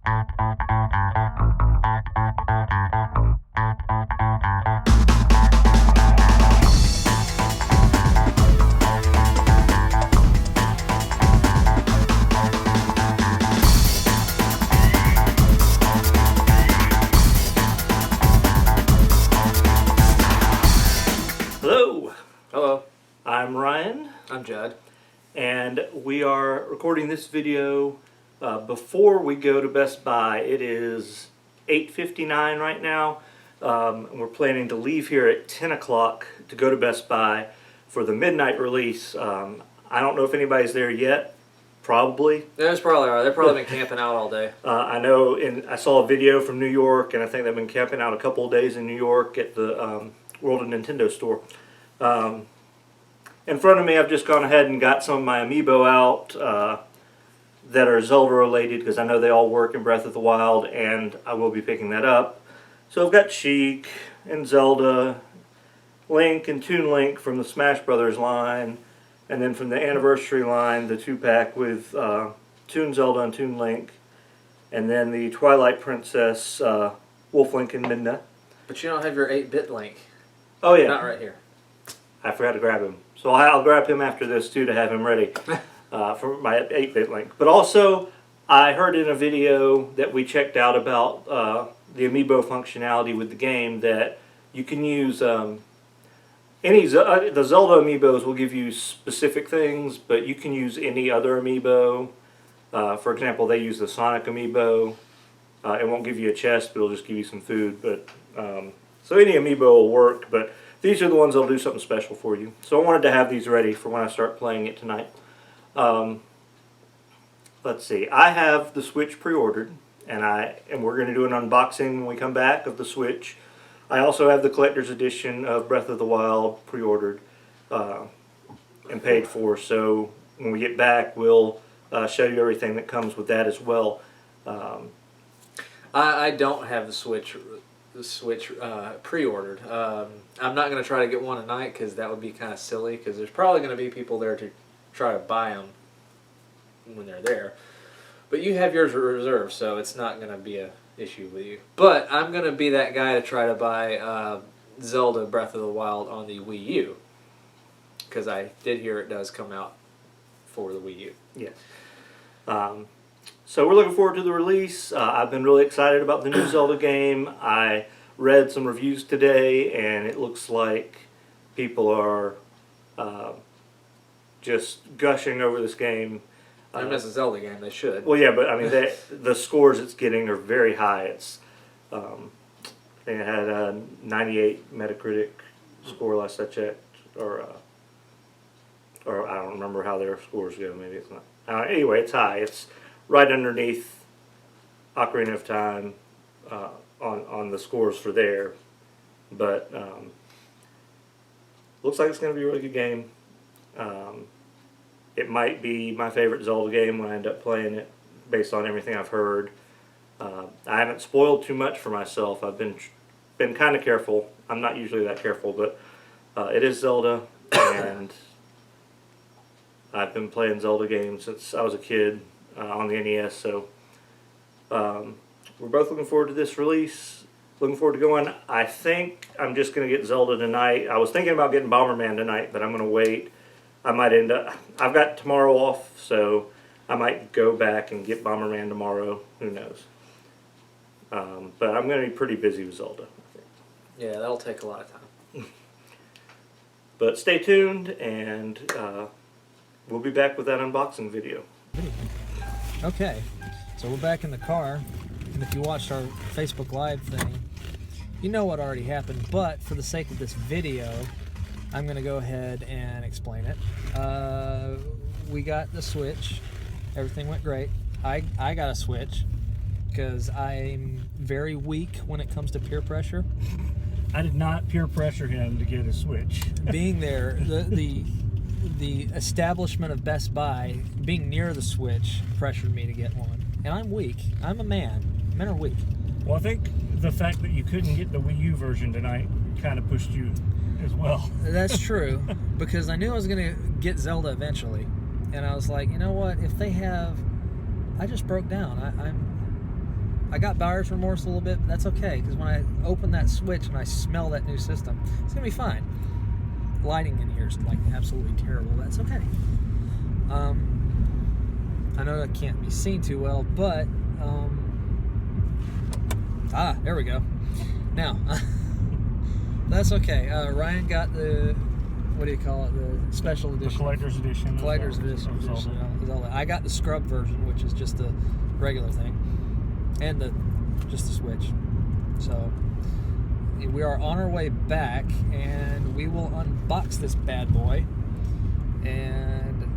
Hello. Hello. I'm Ryan. I'm Judd. And we are recording this video before we go to Best Buy. It is 8:59 right now. We're planning to leave here at 10 o'clock to go to Best Buy for the midnight release. I don't know if anybody's there yet. Probably. There's probably are. They've probably been camping out all day. I know. I saw a video from New York, and I think they've been camping out a couple of days in New York at the World of Nintendo store. In front of me, I've just gone ahead and got some of my amiibo out that are Zelda related, because I know they all work in Breath of the Wild, and I will be picking that up. So I've got Sheik and Zelda, Link and Toon Link from the Smash Brothers line, and then from the Anniversary line, the 2-pack with Toon Zelda and Toon Link, and then the Twilight Princess, Wolf Link and Midna. But you don't have your 8-bit Link. Oh yeah. Not right here. I forgot to grab him. So I'll grab him after this too to have him ready for my 8-bit Link. But also, I heard in a video that we checked out about the amiibo functionality with the game that you can use the Zelda amiibos will give you specific things, but you can use any other amiibo. For example, they use the Sonic amiibo. It won't give you a chest, but it'll just give you some food. But so any amiibo will work, but these are the ones that'll do something special for you. So I wanted to have these ready for when I start playing it tonight. Let's see. I have the Switch pre-ordered, and we're going to do an unboxing when we come back of the Switch. I also have the collector's edition of Breath of the Wild pre-ordered and paid for. So when we get back, we'll show you everything that comes with that as well. I don't have the Switch pre-ordered. I'm not going to try to get one tonight because that would be kind of silly, because there's probably going to be people there to try to buy them when they're there. But you have yours reserved, so it's not going to be an issue with you. But I'm going to be that guy to try to buy Zelda Breath of the Wild on the Wii U, because I did hear it does come out for the Wii U. Yes. So we're looking forward to the release. I've been really excited about the new Zelda game. I read some reviews today, and it looks like people are just gushing over this game. I mean, it's a Zelda game, they should. Well, yeah, but I mean, the scores it's getting are very high. It's I think it had a 98 Metacritic score last I checked, or I don't remember how their scores go. Maybe it's not. Anyway, it's high. It's right underneath Ocarina of Time on the scores for there. But looks like it's going to be a really good game. It might be my favorite Zelda game when I end up playing it, based on everything I've heard. I haven't spoiled too much for myself. I've been kind of careful. I'm not usually that careful, but it is Zelda, and I've been playing Zelda games since I was a kid. On the NES, so we're both looking forward to this release, looking forward to going. I think I'm just going to get Zelda tonight. I was thinking about getting Bomberman tonight, but I'm going to wait. I might end up, I've got tomorrow off, so I might go back and get Bomberman tomorrow, who knows. But I'm going to be pretty busy with Zelda, I think. Yeah, that'll take a lot of time. But stay tuned, and we'll be back with that unboxing video. Okay, so we're back in the car, and if you watched our Facebook Live thing, you know what already happened, but for the sake of this video, I'm going to go ahead and explain it. We got the Switch. Everything went great. I got a Switch because I'm very weak when it comes to peer pressure. I did not peer pressure him to get a Switch. Being there, the establishment of Best Buy, being near the Switch, pressured me to get one. And I'm weak. I'm a man. Men are weak. Well, I think the fact that you couldn't get the Wii U version tonight kind of pushed you as well. That's true, because I knew I was going to get Zelda eventually. And I was like, you know what, if they have... I just broke down. I got buyer's remorse a little bit, but that's okay, because when I open that Switch and I smell that new system, it's going to be fine. Lighting in here is like absolutely terrible. That's okay. I know that can't be seen too well, but there we go. Now, that's okay. Ryan got the, what do you call it? The special edition. The collector's edition. Collector's edition. of Zelda. I got the scrub version, which is just the regular thing, and just the Switch. So we are on our way back, and we will unbox this bad boy, and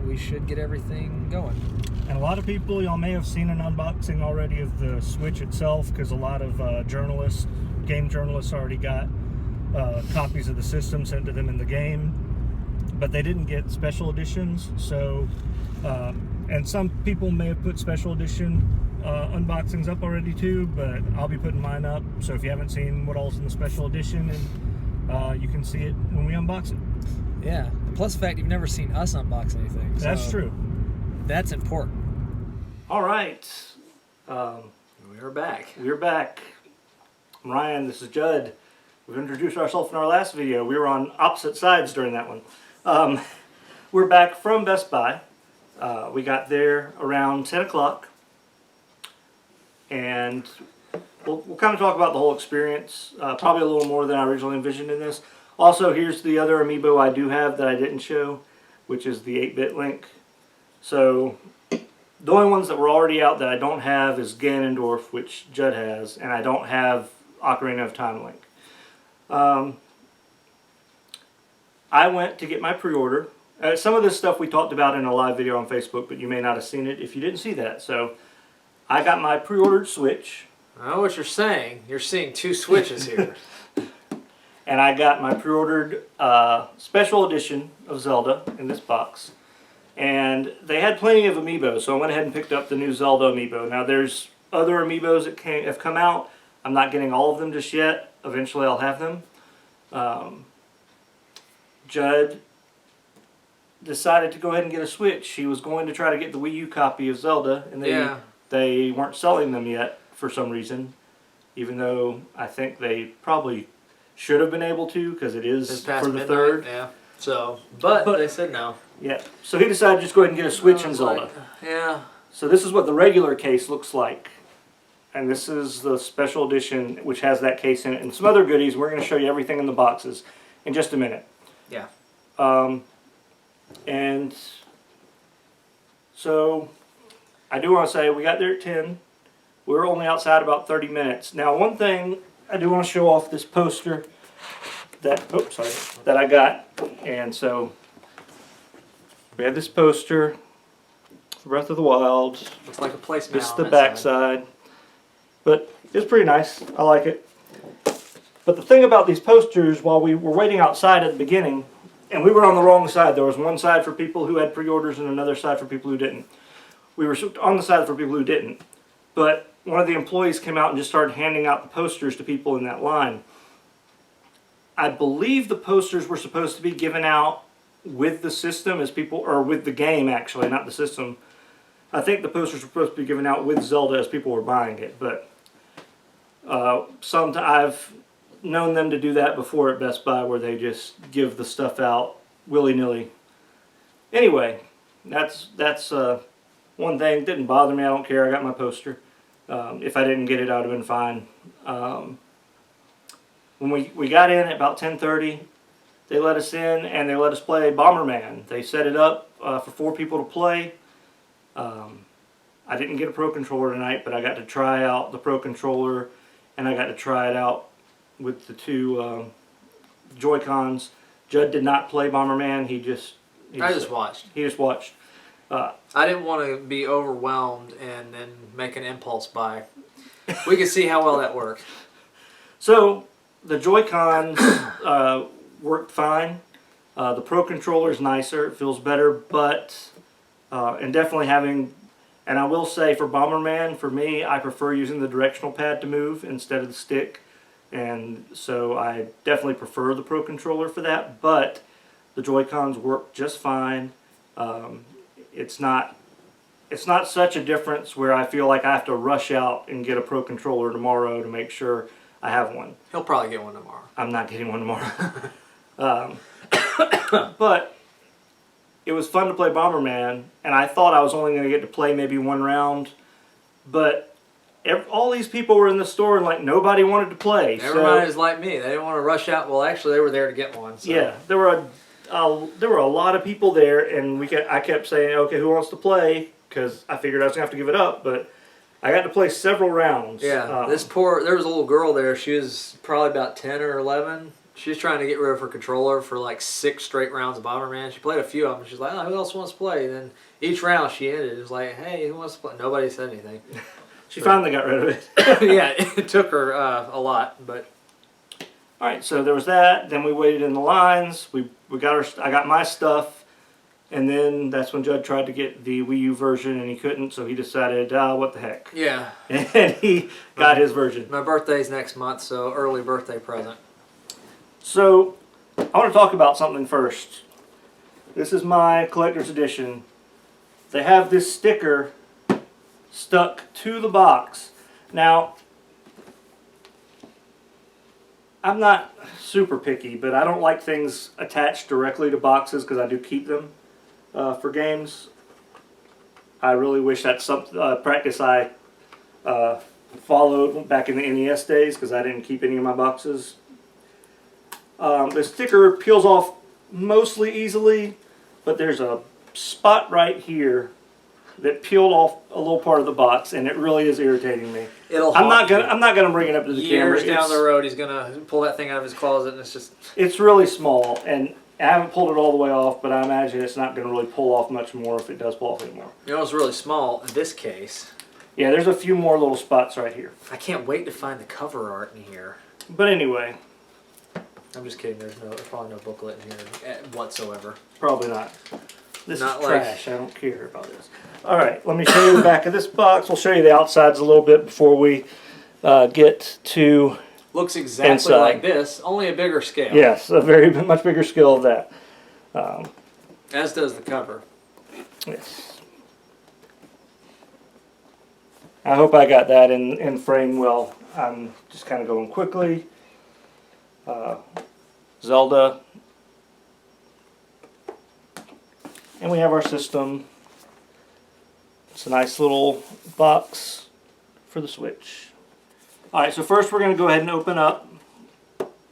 we should get everything going. And a lot of people, y'all may have seen an unboxing already of the Switch itself, because a lot of game journalists already got copies of the system sent to them in the game, but they didn't get special editions. So, and some people may have put special edition unboxings up already too, but I'll be putting mine up. So if you haven't seen what all's in the special edition, and you can see it when we unbox it. Yeah, and plus the fact you've never seen us unbox anything. That's true. That's important. All right. We're back. We're back. I'm Ryan, this is Judd. We've introduced ourselves in our last video. We were on opposite sides during that one. We're back from Best Buy. We got there around 10 o'clock. And we'll kind of talk about the whole experience. Probably a little more than I originally envisioned in this. Also, here's the other amiibo I do have that I didn't show, which is the 8-bit Link. So, the only ones that were already out that I don't have is Ganondorf, which Judd has, and I don't have Ocarina of Time Link. I went to get my pre-order. Some of this stuff we talked about in a live video on Facebook, but you may not have seen it if you didn't see that. So, I got my pre-ordered Switch. I know what you're saying. You're seeing two Switches here. And I got my pre-ordered special edition of Zelda in this box. And they had plenty of amiibos, so I went ahead and picked up the new Zelda amiibo. Now there's other amiibos that have come out. I'm not getting all of them just yet. Eventually I'll have them. Judd decided to go ahead and get a Switch. He was going to try to get the Wii U copy of Zelda, and they weren't selling them yet for some reason. Even though I think they probably should have been able to, because it is for the 3rd. Yeah. So, but they said no. Yeah. So he decided to just go ahead and get a Switch and Zelda. Yeah. So this is what the regular case looks like. And this is the special edition, which has that case in it. And some other goodies. We're going to show you everything in the boxes in just a minute. Yeah. And so I do want to say we got there at 10. We were only outside about 30 minutes. Now, one thing I do want to show off this poster that I got. And so we have this poster, Breath of the Wild. Looks like a placemat. This is the backside. But it's pretty nice. I like it. But the thing about these posters, while we were waiting outside at the beginning, and we were on the wrong side. There was one side for people who had pre-orders and another side for people who didn't. We were on the side for people who didn't. But one of the employees came out and just started handing out the posters to people in that line. I believe the posters were supposed to be given out with the system as people, or with the game actually, not the system. I think the posters were supposed to be given out with Zelda as people were buying it, but I've known them to do that before at Best Buy, where they just give the stuff out willy-nilly. Anyway, that's one thing. Didn't bother me. I don't care. I got my poster. If I didn't get it, I would have been fine. When we got in at about 10:30, they let us in and they let us play Bomberman. They set it up for 4 people to play. I didn't get a Pro Controller tonight, but I got to try out the Pro Controller, and I got to try it out with the 2 Joy-Cons. Judd did not play Bomberman. He just watched. He just watched. I didn't want to be overwhelmed and then make an impulse buy. We could see how well that worked. So the Joy-Cons worked fine. The Pro Controller is nicer. It feels better, but and definitely having. And I will say for Bomberman, for me, I prefer using the directional pad to move instead of the stick. And so I definitely prefer the Pro Controller for that. But the Joy-Cons work just fine. It's not it's not such a difference where I feel like I have to rush out and get a Pro Controller tomorrow to make sure I have one. He'll probably get one tomorrow. I'm not getting one tomorrow. But it was fun to play Bomberman, and I thought I was only going to get to play maybe one round, but all these people were in the store and like nobody wanted to play. Everybody is like me. They didn't want to rush out. Well, actually, they were there to get one. So. Yeah, there were a lot of people there, and I kept saying, okay, who wants to play? Because I figured I was going to have to give it up, but I got to play several rounds. Yeah, there was a little girl there. She was probably about 10 or 11. She was trying to get rid of her controller for like 6 straight rounds of Bomberman. She played a few of them. She's like, oh, who else wants to play? And then each round she ended. It was like, hey, who wants to play? Nobody said anything. She finally got rid of it. Yeah, it took her a lot, but... All right, so there was that. Then we waited in the lines. We got I got my stuff, and then that's when Judd tried to get the Wii U version, and he couldn't, so he decided, what the heck? Yeah. And he got his version. My birthday's next month, so early birthday present. So I want to talk about something first. This is my collector's edition. They have this sticker stuck to the box. Now, I'm not super picky, but I don't like things attached directly to boxes because I do keep them for games. I really wish that's some practice I followed back in the NES days because I didn't keep any of my boxes. The sticker peels off mostly easily, but there's a spot right here that peeled off a little part of the box, and it really is irritating me. I'm not gonna bring it up to the camera. Years down the road, he's gonna pull that thing out of his closet, and it's really small, and I haven't pulled it all the way off, but I imagine it's not gonna really pull off much more if it does pull off anymore. You know, it's really small in this case. Yeah, there's a few more little spots right here. I can't wait to find the cover art in here. But anyway. I'm just kidding. There's probably no booklet in here whatsoever. Probably not. This Not is trash. I don't care about this. All right, let me show you the back of this box. We'll show you the outsides a little bit before we get to looks exactly inside. like this, only a bigger scale. Yes, a very much bigger scale of that. As does the cover. Yes. I hope I got that in frame well. I'm just kind of going quickly. Zelda, and we have our system. It's a nice little box for the Switch. Alright, so first we're going to go ahead and open up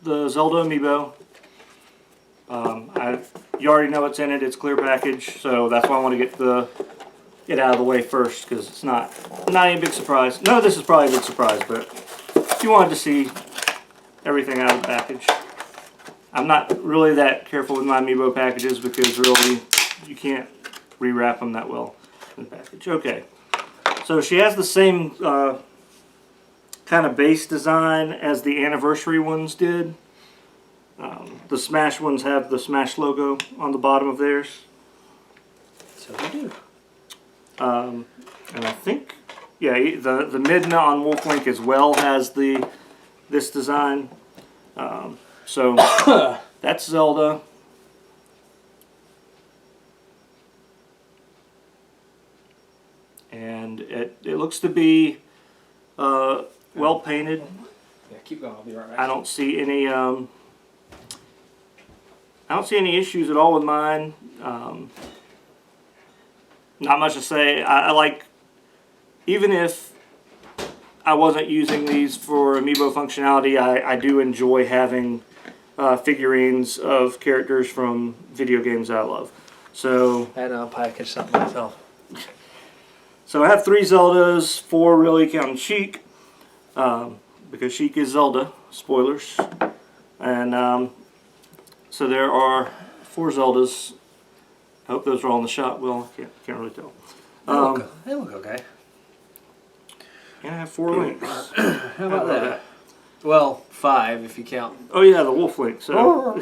the Zelda amiibo. You already know what's in it. It's clear package, so that's why I want to get out of the way first, because it's not any big surprise. None of this is probably a big surprise, but if you wanted to see everything out of the package. I'm not really that careful with my amiibo packages because really you can't rewrap them that well in the package. Okay, so she has the same kind of base design as the anniversary ones did. The Smash ones have the Smash logo on the bottom of theirs. So they do. And I think, yeah, the Midna on Wolf Link as well has this design. So that's Zelda. And it looks to be well painted. Yeah, keep going. I'll be right back. I don't see any issues at all with mine. Not much to say. I like, even if I wasn't using these for amiibo functionality, I do enjoy having figurines of characters from video games I love. So I had to unpackage something myself. So I have 3 Zeldas, 4 really counting Sheik, because Sheik is Zelda, spoilers. And so there are 4 Zeldas. I hope those are all in the shot. Well, can't really tell. They look okay. And I have 4 links. How about that? Well, 5 if you count. Oh yeah, the Wolf Link. So,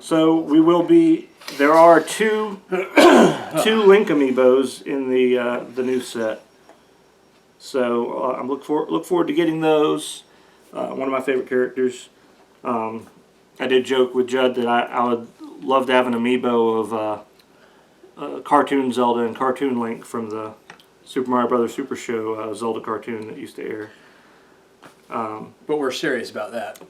so we will be. There are 2 Link amiibos in the new set. So I'm look forward to getting those. One of my favorite characters. I did joke with Judd that I would love to have an amiibo Cartoon Zelda and Cartoon Link from the Super Mario Brothers Super Show Zelda cartoon that used to air. But we're serious about that.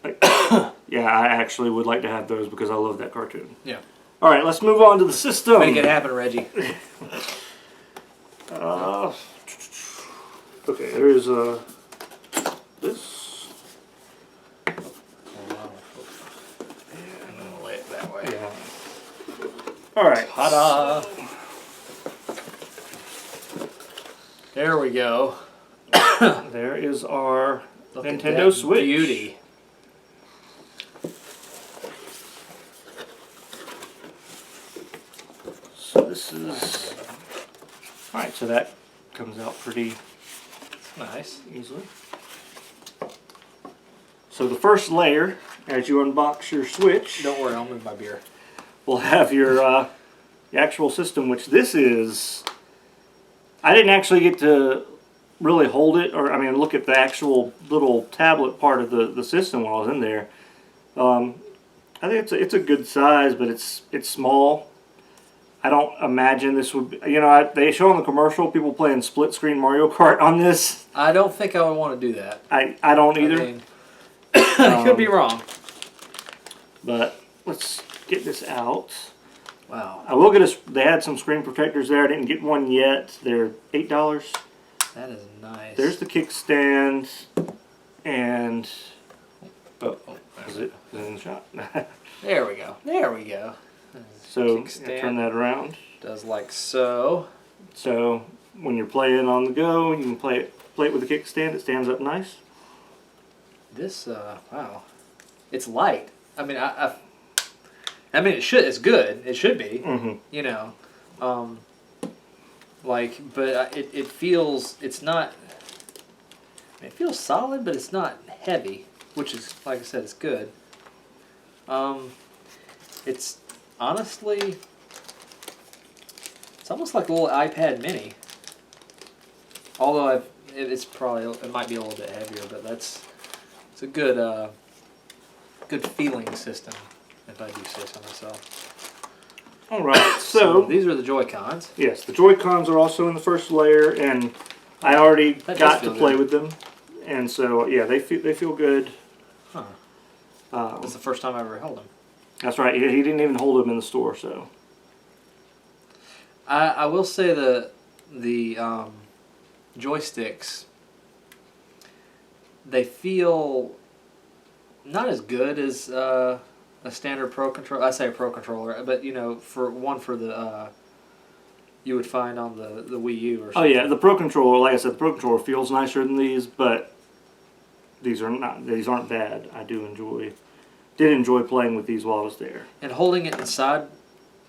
Yeah, I actually would like to have those because I love that cartoon. Yeah. All right, let's move on to the system. Make it happen, Reggie. Okay, there's this. I'm gonna lay it that way. Yeah. All right. Ta-da! There we go. There is our Look at Nintendo that Switch. beauty. So this is. All right, so that comes out pretty Nice. easily. So the first layer, as you unbox your Switch, Don't worry, I'll move my beer. will have your the actual system, which this is. I didn't actually get to really hold it, or I mean, look at the actual little tablet part of the system while I was in there. I think it's a good size, but it's small. I don't imagine this would be, you know, they show in the commercial people playing split screen Mario Kart on this. I don't think I would want to do that. I don't either. I mean, I could be wrong. But let's get this out. Wow, I will get a. They had some screen protectors there. I didn't get one yet. They're $8. that is nice. There's the kickstand, and is it in the shot? There we go. There we go. So Kickstand. turn that around. Does like so. So when you're playing on the go, you can play it with the kickstand. It stands up nice. This wow, it's light. I mean, I mean, it should. It's good. It should be. Mm-hmm. You know, like, but it feels. It's not. It feels solid, but it's not heavy, which is, like I said, it's good. It's honestly, it's almost like a little iPad Mini. Although it's probably, it might be a little bit heavier, but it's a good good feeling system, if I do say so myself. All right. So these are the Joy-Cons. yes, the Joy-Cons are also in the first layer, and I already That got does to feel play good. with them, and so yeah, they feel good. Huh. That's the first time I ever held them. That's right. He didn't even hold them in the store, so. I will say the joysticks, they feel not as good as a standard Pro controller. I say a Pro controller, but you know, for the you would find on the Wii U or something. Oh yeah, the Pro Controller, like I said, the Pro Controller feels nicer than these, but these aren't bad. I did enjoy playing with these while I was there. And holding it in side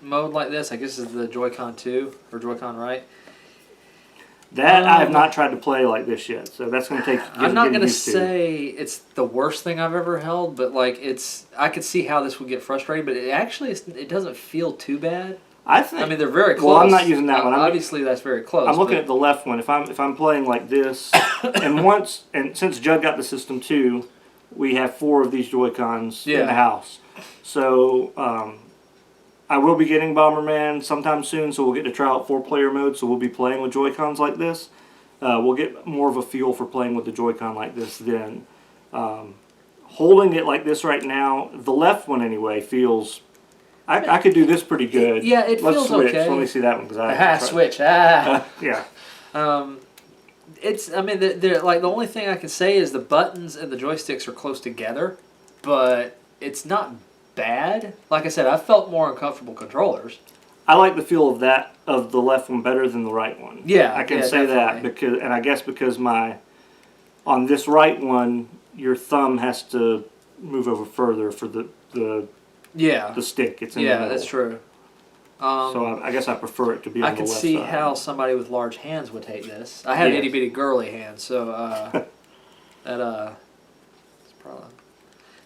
mode like this, I guess is the Joy-Con 2 or Joy-Con right. That I have not tried to play like this yet, so that's going to take. I'm not getting gonna used to. say it's the worst thing I've ever held, but like I could see how this would get frustrating, but it doesn't feel too bad. I think. I mean, they're very close. Well, I'm not using that one. Obviously, that's very close. I'm looking but at the left one. If I'm playing like this, and since Judd got the system too, we have 4 of these Joy-Cons in the house. So I will be getting Bomberman sometime soon, so we'll get to try out 4-player mode. So we'll be playing with Joy-Cons like this. We'll get more of a feel for playing with the Joy-Con like this then. Holding it like this right now, the left one anyway feels. I could do this pretty good. Yeah, it Let's feels switch. okay. Let me see that one because switch. yeah. It's. I mean, they're like the only thing I can say is the buttons and the joysticks are close together, but it's not bad. Like I said, I felt more uncomfortable controllers. I like the feel of the left one better than the right one. Yeah, I can yeah, say definitely. that and I guess because on this right one, your thumb has to move over further for the stick. It's in the middle. that's true. So I guess I prefer it to be on I the could left see side. how somebody with large hands would hate this. I have Yes. itty bitty girly hands, so it's probably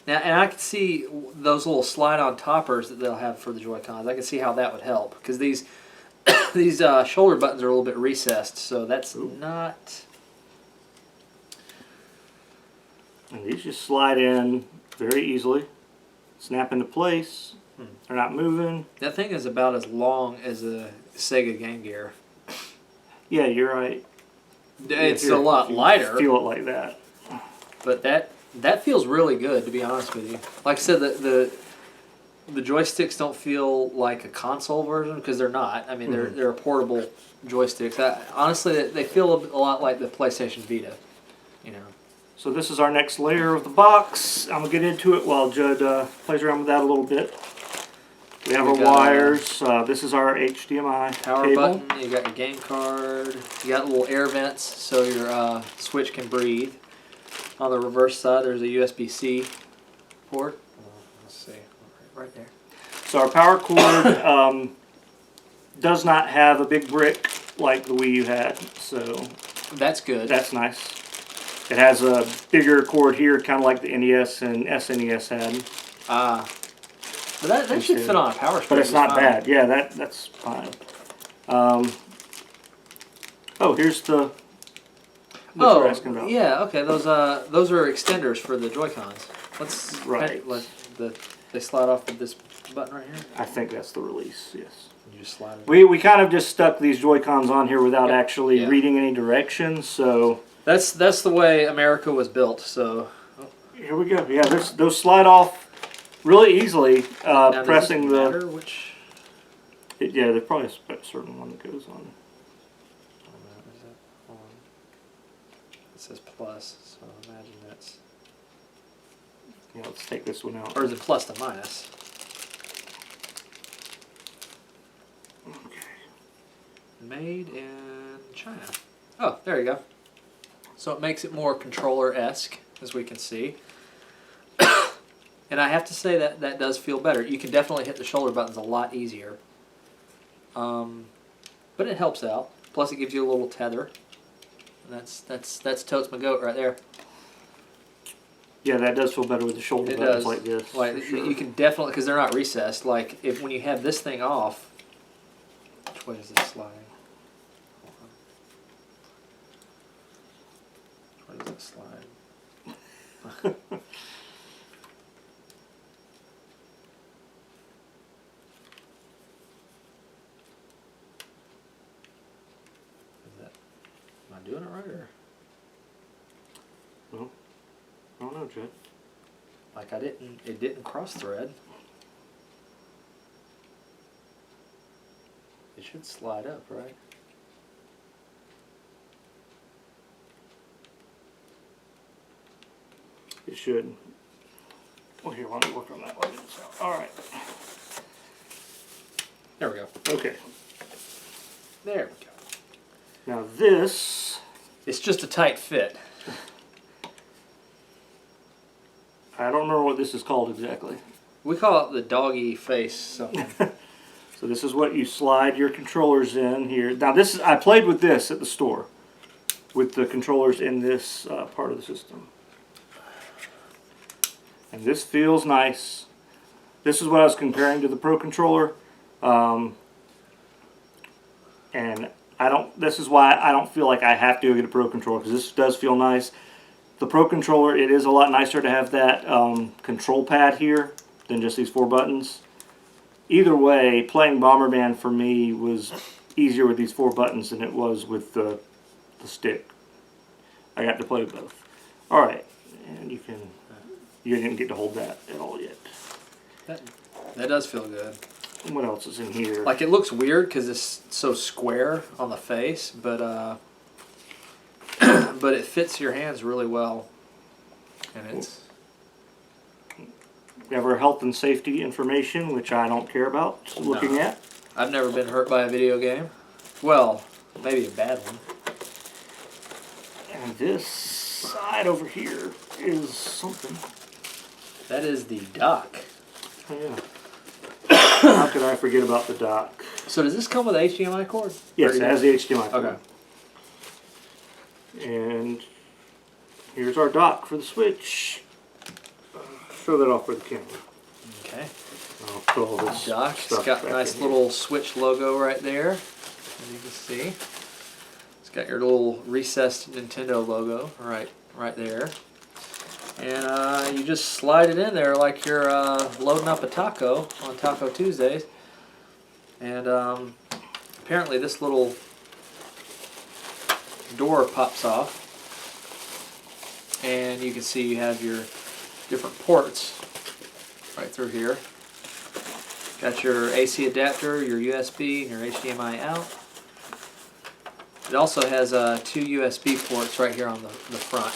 now. And I could see those little slide-on toppers that they'll have for the Joy-Cons. I can see how that would help because these shoulder buttons are a little bit recessed, so that's not. And these just slide in very easily, snap into place, They're not moving. That thing is about as long as a Sega Game Gear. Yeah, you're right. It's a lot lighter, Feel it like that. but that feels really good, to be honest with you. Like I said, the joysticks don't feel like a console version because they're not. I mean, they're portable joysticks. Honestly, they feel a lot like the PlayStation Vita. You know. So this is our next layer of the box. I'm gonna get into it while Judd plays around with that a little bit. We have our wires. This is our HDMI Power cable. button. You got your game card. You got little air vents so your Switch can breathe. On the reverse side, there's a USB-C port. Let's see, right there. So our power cord does not have a big brick like the Wii U had, so That's good. that's nice. It has a bigger cord here, kind of like the NES and SNES had. But that should fit on a power strip. But it's not bad. Yeah, that's fine. Oh, here's the. What you're asking about. Yeah. Okay. Those are extenders for the Joy-Cons. Right. They slide off with this button right here. I think that's the release. Yes. You just slide it. We kind of just stuck these Joy-Cons on here without actually Yeah. reading any directions. So That's the way America was built. So here we go. Yeah, those slide off really easily. now, does Pressing this the. matter which. Yeah, there's probably a certain one that goes on. Is that on? It says plus, so I imagine that's. Yeah, let's take this one out. Or is it plus to minus? Made in China. Oh, there you go. So it makes it more controller-esque, as we can see. And I have to say that does feel better. You can definitely hit the shoulder buttons a lot easier. But it helps out. Plus it gives you a little tether. And that's totes my goat right there. Yeah, that does feel better with the shoulder It buttons does. like this. Like for sure. you can definitely, because they're not recessed. Like when you have this thing off, which way is this sliding? Hold on. Which way does it slide? Am I doing it right or? Well, I don't know, Judd. Like it didn't cross thread. It should slide up, right? It should. Well, here, why don't we work on that one? All right. There we go. Okay. There we go. Now this, It's just a tight fit. I don't remember what this is called exactly. We call it the doggy face something. So this is what you slide your controllers in here. Now this is, I played with this at the store, with the controllers in this part of the system. And this feels nice. This is what I was comparing to the Pro Controller. And this is why I don't feel like I have to go get a Pro Controller, because this does feel nice. The Pro Controller, it is a lot nicer to have that control pad here than just these 4 buttons. Either way, playing Bomberman for me was easier with these 4 buttons than it was with the stick. I got to play with both. Alright, and you didn't get to hold that at all yet. That does feel good. And what else is in here? Like it looks weird because it's so square on the face, but but it fits your hands really well. And it's We have our health and safety information, which I don't care about looking at. I've never been hurt by a video game. Well, maybe a bad one. And this side over here is something. That is the dock. Oh, yeah. How could I forget about the dock? So does this come with an HDMI cord? Yes, it has the HDMI cord. Okay. And here's our dock for the Switch. Show that off for the camera. Okay. I'll put all this Dock. It's stuff got a back nice in here. little Switch logo right there, as you can see. It's got your little recessed Nintendo logo right there. And you just slide it in there like you're loading up a taco on Taco Tuesdays. And apparently this little door pops off. And you can see you have your different ports right through here. Got your AC adapter, your USB, and your HDMI out. It also has 2 USB ports right here on the front,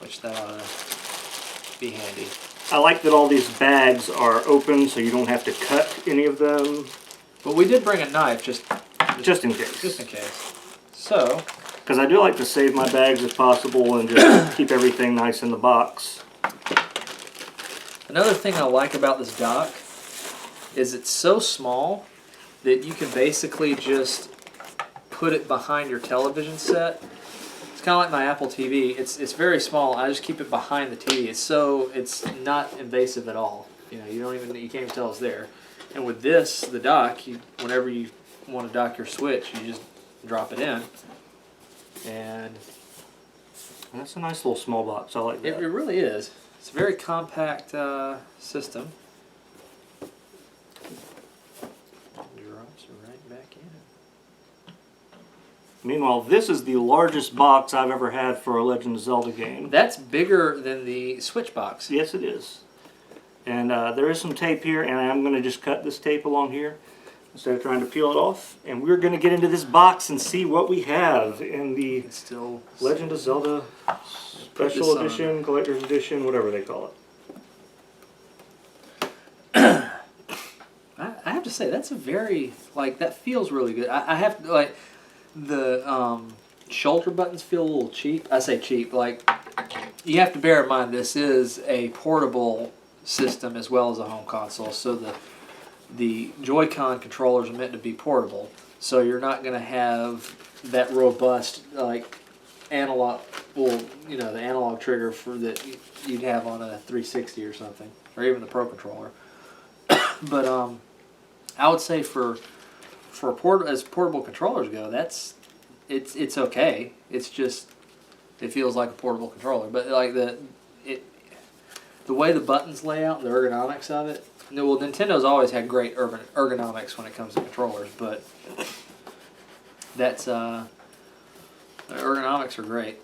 which that ought to be handy. I like that all these bags are open, so you don't have to cut any of them. But we did bring a knife just Just in case. Just in case. So, because I do like to save my bags if possible and just keep everything nice in the box. another thing I like about this dock is it's so small that you can basically just put it behind your television set. It's kind of like my Apple TV. It's very small. I just keep it behind the TV. It's not invasive at all. You know, you can't even tell it's there. And with this, the dock, whenever you want to dock your Switch, you just drop it in. And that's a nice little small box. I like that. it really is. It's a very compact system. Drops right back in. Meanwhile, this is the largest box I've ever had for a Legend of Zelda game. That's bigger than the Switch box. Yes, it is. And there is some tape here, and I'm going to just cut this tape along here instead of trying to peel it off. And we're going to get into this box and see what we have in the It's still Legend of Zelda Special Edition, Collector's Edition, whatever they call it. I have to say, that's a very, that feels really good. I have to, the shoulder buttons feel a little cheap. I say cheap, you have to bear in mind this is a portable system as well as a home console, so the Joy-Con controllers are meant to be portable, so you're not going to have that robust, analog, the analog trigger that you'd have on a 360 or something, or even the Pro Controller. But I would say for as portable controllers go, it's okay. It's just it feels like a portable controller. But the way the buttons lay out and the ergonomics of it. Well, Nintendo's always had great ergonomics when it comes to controllers, but that's the ergonomics are great.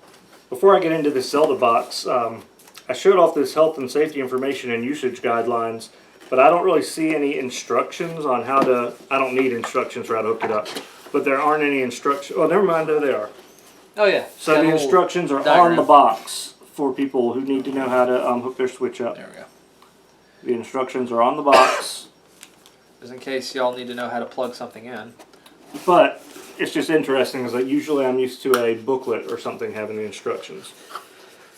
Before I get into this Zelda box, I showed off this health and safety information and usage guidelines, but I don't really see any instructions on how to... I don't need instructions for how to hook it up, but there aren't any instructions... Oh, never mind, there they are. Oh, yeah. So the instructions are on the box for people who need to know how to hook their Switch up. There we go. The instructions are on the box. Just in case y'all need to know how to plug something in. But it's just interesting because usually I'm used to a booklet or something having the instructions.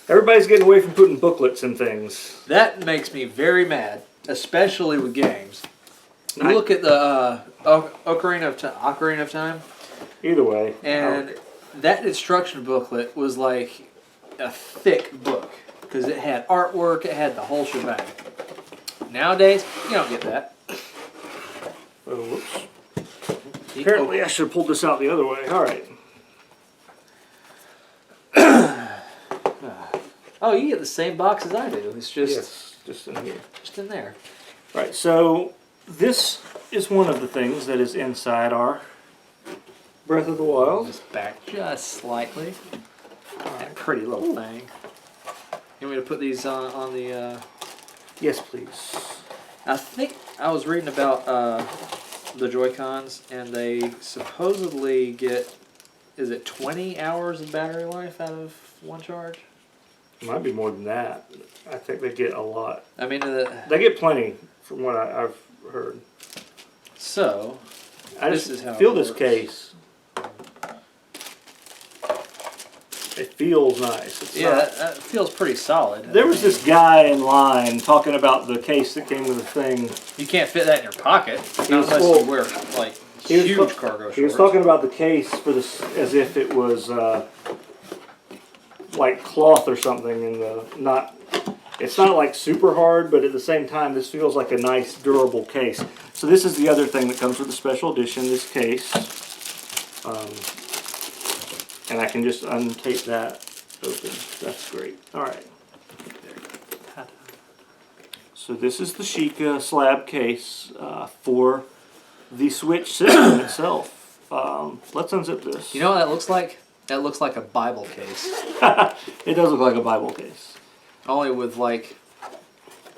Everybody's getting away from putting booklets in things. That makes me very mad, especially with games. You look at the Ocarina of Time. Either way. And that instruction booklet was like a thick book because it had artwork, it had the whole shebang. Nowadays, you don't get that. Oh, whoops. Apparently I should have pulled this out the other way. Alright. Oh, you get the same box as I do. It's just... Yes, just in here. Just in there. Right, so this is one of the things that is inside our Breath of the Wild. Just back just slightly. That pretty little thing. You want me to put these on the... Yes, please. I think I was reading about the Joy-Cons, and they supposedly get, is it 20 hours of battery life out of one charge? It might be more than that. I think they get a lot. I mean, they get plenty, from what I've heard. So, I this just is how feel it this works. case. It feels nice. It's that feels pretty solid. There was this guy in line talking about the case that came with the thing. You can't fit that in your pocket, not unless you wear huge cargo shorts. He was talking about the case for this as if it was like cloth or something, and it's not like super hard, but at the same time, this feels like a nice durable case. So this is the other thing that comes with the special edition. This case. And I can just untape that open. That's great. All right. So this is the Sheikah slab case for the Switch system itself. Let's unzip this. You know what that looks like? That looks like a Bible case. It does look like a Bible case. Only with like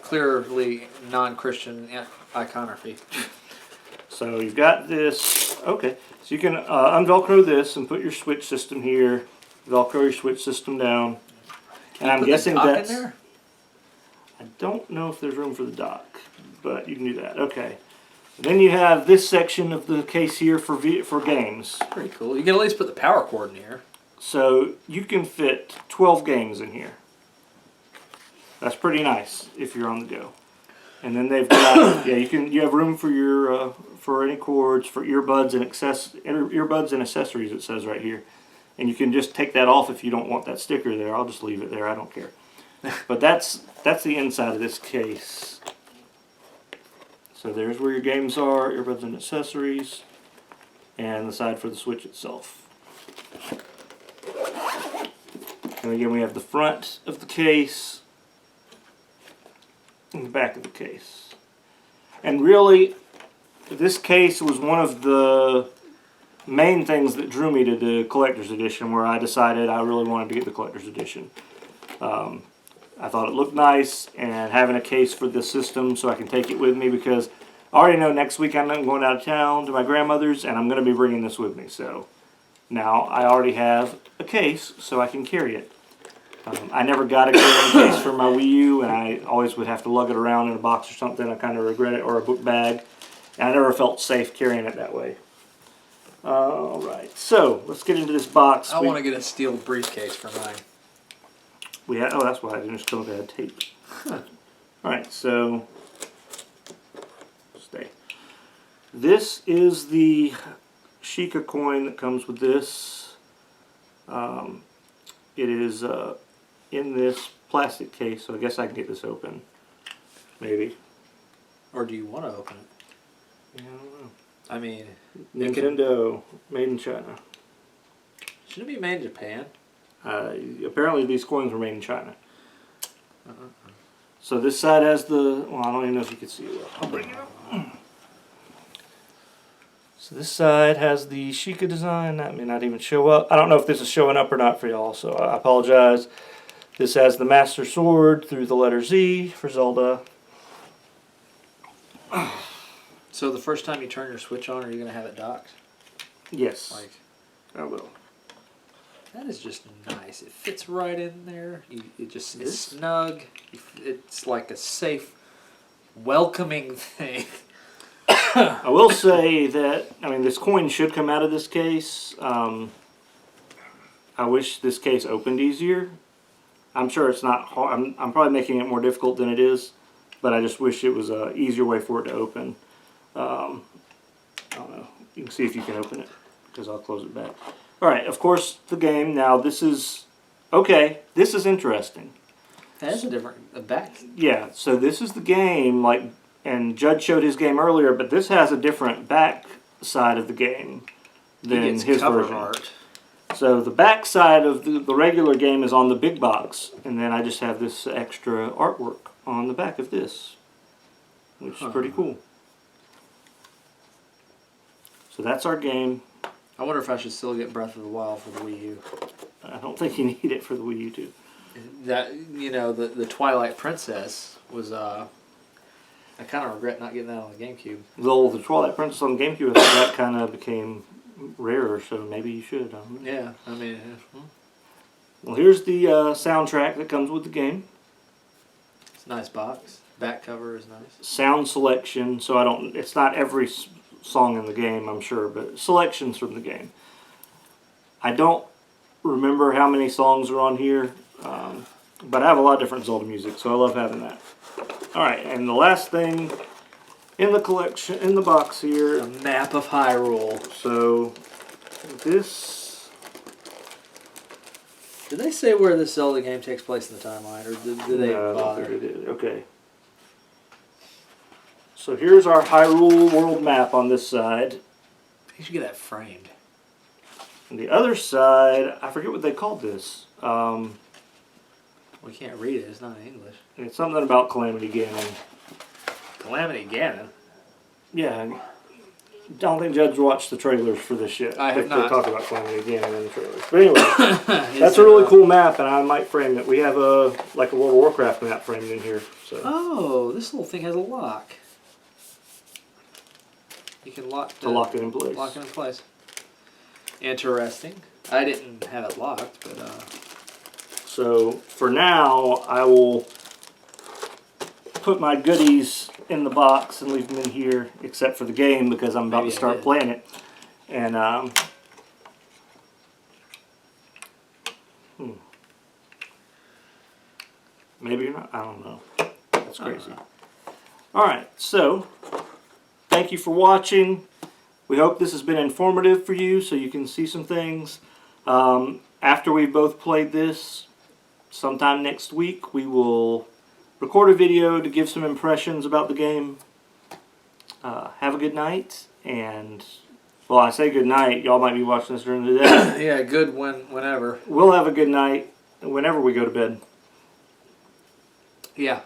clearly non-Christian iconography. So you've got this. Okay, so you can unvelcro this and put your Switch system here. Velcro your Switch system down. And I'm guessing that's. In there? I don't know if there's room for the dock, but you can do that. Okay. Then you have this section of the case here for games. Pretty cool. You can at least put the power cord in here. So you can fit 12 games in here. That's pretty nice if you're on the go. And then they've got you have room for your for any cords, for earbuds and accessories. It says right here, and you can just take that off if you don't want that sticker there. I'll just leave it there. I don't care. But that's the inside of this case. So there's where your games are, earbuds and accessories, and the side for the Switch itself. And again, we have the front of the case and the back of the case. And really, this case was one of the main things that drew me to the collector's edition, where I decided I really wanted to get the collector's edition. I thought it looked nice, and having a case for the system so I can take it with me, because I already know next week I'm going out of town to my grandmother's, and I'm going to be bringing this with me. So now I already have a case so I can carry it. I never got a carrying case for my Wii U, and I always would have to lug it around in a box or something. I kind of regret it, or a book bag, and I never felt safe carrying it that way. Alright, so let's get into this box. I want to get a steel briefcase for mine. That's why I didn't just come with that tape. Alright, so stay. This is the Sheikah coin that comes with this. It is in this plastic case, so I guess I can get this open. Maybe. Or do you want to open it? Yeah, I don't know. I mean, Nintendo, made in China. Shouldn't it be made in Japan? Apparently these coins were made in China. So this side has the, well, I don't even know if you can see it. I'll bring it up. So this side has the Sheikah design. That may not even show up. I don't know if this is showing up or not for y'all, so I apologize. This has the Master Sword through the letter Z for Zelda. So the first time you turn your Switch on, are you going to have it docked? Yes, Like, I will. that is just nice. It fits right in there. It's snug. It's like a safe, welcoming thing. I will say that, I mean, this coin should come out of this case. I wish this case opened easier. I'm sure it's not hard. I'm probably making it more difficult than it is, but I just wish it was an easier way for it to open. I don't know. You can see if you can open it, because I'll close it back. Alright, of course, the game. Now, this is... Okay, this is interesting. That's a back. Yeah, so this is the game, like... And Judd showed his game earlier, but this has a different back side of the game than his cover version. art. So the back side of the regular game is on the big box, and then I just have this extra artwork on the back of this, which is pretty cool. So that's our game. I wonder if I should still get Breath of the Wild for the Wii U. I don't think you need it for the Wii U too. That, you know, the Twilight Princess was I kind of regret not getting that on the GameCube. Though the Twilight Princess on GameCube, that kind of became rarer, so maybe you should. Yeah, I mean... Well, here's the soundtrack that comes with the game. It's a nice box. Back cover is nice. Sound selection, so it's not every song in the game, I'm sure, but selections from the game. I don't remember how many songs are on here, but I have a lot of different Zelda music, so I love having that. Alright, and the last thing in the collection, in the box here... A map of Hyrule. So, this... Did they say where this Zelda game takes place in the timeline, or did they bother? Okay. So here's our Hyrule world map on this side. You should get that framed. And the other side, I forget what they called this. We can't read it, it's not in English. It's something about Calamity Ganon. Calamity Ganon. Yeah. I don't think Judge watched the trailers for this yet. I have They not. talk about Calamity again in the trailers. But anyway, that's a really cool map, and I might frame it. We have a World of Warcraft map framed in here. So. Oh, this little thing has a lock. You can lock lock it in place. Lock it in place. Interesting. I didn't have it locked, but So for now, I will put my goodies in the box and leave them in here, except for the game because I'm about Maybe to I start did. playing it. And maybe you're not. I don't know. That's crazy. All right, so thank you for watching. We hope this has been informative for you, so you can see some things. After we've both played this, sometime next week, we will record a video to give some impressions about the game. Have a good night, and well, I say good night. Y'all might be watching this during the day. yeah, good whenever. We'll have a good night whenever we go to bed. Yeah.